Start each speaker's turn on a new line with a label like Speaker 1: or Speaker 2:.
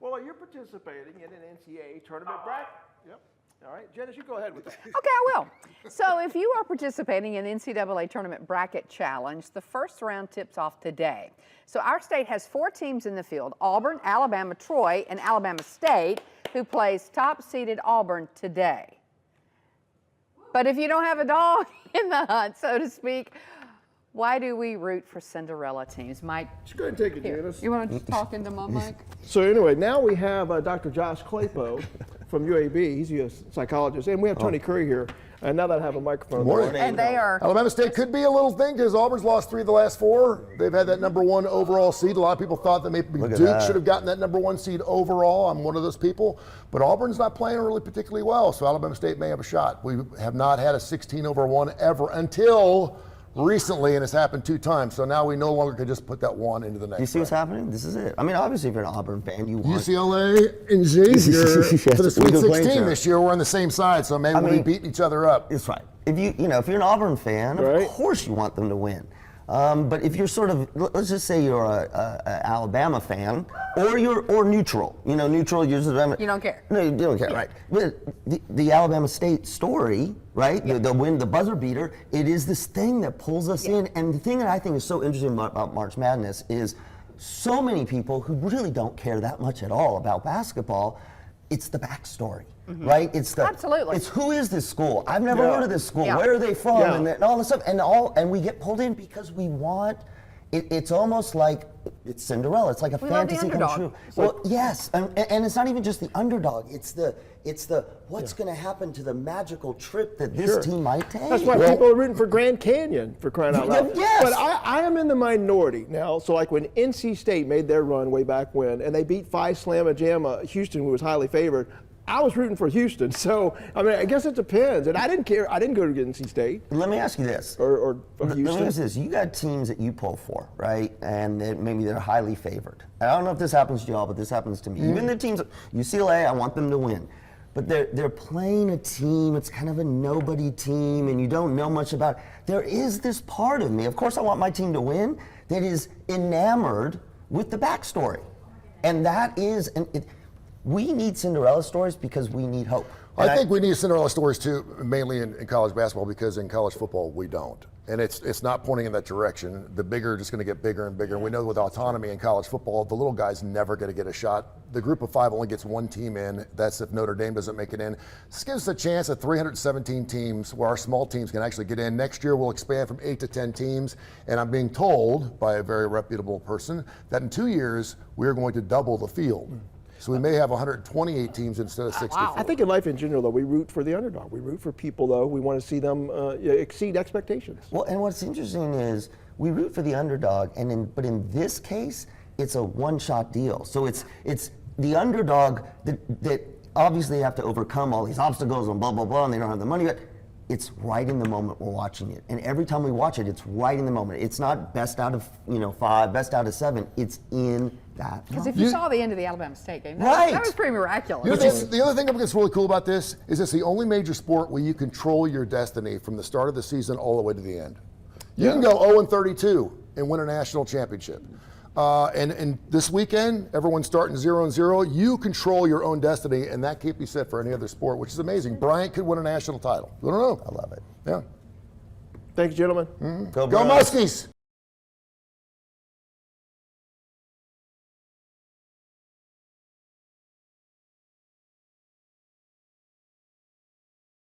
Speaker 1: Well, you're participating in an NCAA tournament bracket. Yep. All right, Janice, you go ahead with that.
Speaker 2: Okay, I will. So if you are participating in the NCAA Tournament Bracket Challenge, the first round tips off today. So our state has 4 teams in the field: Auburn, Alabama, Troy, and Alabama State, who plays top-seeded Auburn today. But if you don't have a dog in the hunt, so to speak, why do we root for Cinderella teams? Mike?
Speaker 1: Just go ahead and take it, Janice.
Speaker 2: You want to talk into my mic?
Speaker 1: So anyway, now we have Dr. Josh Klapow from UAB. He's a psychologist. And we have Tony Kurre here. And now that I have a microphone.
Speaker 3: Morning.
Speaker 2: And they are.
Speaker 3: Alabama State could be a little thing because Auburn's lost 3 of the last 4. They've had that #1 overall seed. A lot of people thought that maybe Duke should have gotten that #1 seed overall. I'm one of those people. But Auburn's not playing really particularly well, so Alabama State may have a shot. We have not had a 16/1 ever until recently, and it's happened 2 times. So now we no longer can just put that 1 into the next.
Speaker 4: You see what's happening? This is it. I mean, obviously, if you're an Auburn fan, you want
Speaker 3: UCLA and Xavier for the Sweet
Speaker 4: We go
Speaker 3: 16
Speaker 4: play
Speaker 3: this year. We're on the same side, so maybe we'll be beating each other up.
Speaker 4: It's right. If if you're an Auburn fan, of course you want them to win. But if you're sort of, let's just say you're a Alabama fan, or neutral. Neutral. You
Speaker 2: don't care.
Speaker 4: No, you don't care, right? But the Alabama State story, right? The win, the buzzer beater. It is this thing that pulls us in. And the thing that I think is so interesting about March Madness is so many people who really don't care that much at all about basketball. It's the backstory. Right? It's
Speaker 2: Absolutely.
Speaker 4: It's who is this school? I've never heard of this school.
Speaker 2: Yeah.
Speaker 4: Where are they from? And all this stuff. And we get pulled in because we want. It's almost like it's Cinderella. It's like a fantasy come true. Well, yes, and it's not even just the underdog. It's the what's going to happen to the magical trip that this team might take.
Speaker 1: That's why people are rooting for Grand Canyon, for crying out loud.
Speaker 4: Yes.
Speaker 1: But I am in the minority now. So like when NC State made their run way back when, and they beat 5 Slamma Jamma Houston, who was highly favored, I was rooting for Houston. So, I mean, I guess it depends. And I didn't care. I didn't go to NC State.
Speaker 4: Let me ask you this.
Speaker 1: Or Houston.
Speaker 4: Let me ask you this. You got teams that you pull for, right? And maybe they're highly favored. I don't know if this happens to y'all, but this happens to me. Even the teams, UCLA, I want them to win. But they're playing a team. It's kind of a nobody team, and you don't know much about it. There is this part of me, of course I want my team to win, that is enamored with the backstory. And that is, we need Cinderella stories because we need hope.
Speaker 3: I think we need Cinderella stories too, mainly in college basketball, because in college football we don't. And it's not pointing in that direction. The bigger are just going to get bigger and bigger. And we know with autonomy in college football, the little guy's never going to get a shot. The group of 5 only gets 1 team in. That's if Notre Dame doesn't make it in. This gives us a chance at 317 teams where our small teams can actually get in. Next year we'll expand from 8 to 10 teams. And I'm being told by a very reputable person that in 2 years we're going to double the field. So we may have 128 teams instead of 64.
Speaker 1: I think in life in general, though, we root for the underdog. We root for people, though. We want to see them exceed expectations.
Speaker 4: Well, and what's interesting is we root for the underdog, but in this case, it's a one-shot deal. So it's the underdog that obviously have to overcome all these obstacles and blah, blah, blah, and they don't have the money yet. It's right in the moment we're watching it. And every time we watch it, it's right in the moment. It's not best out of 5, best out of 7. It's in that.
Speaker 2: Because if you saw the end of the Alabama State game, that was pretty miraculous.
Speaker 3: The other thing that's really cool about this is it's the only major sport where you control your destiny from the start of the season all the way to the end. You can go 0-32 and win a national championship. And this weekend, everyone's starting 0-0. You control your own destiny, and that can't be said for any other sport, which is amazing. Bryant could win a national title. I don't know.
Speaker 4: I love it.
Speaker 3: Yeah.
Speaker 1: Thanks, gentlemen.
Speaker 3: Go Muskies!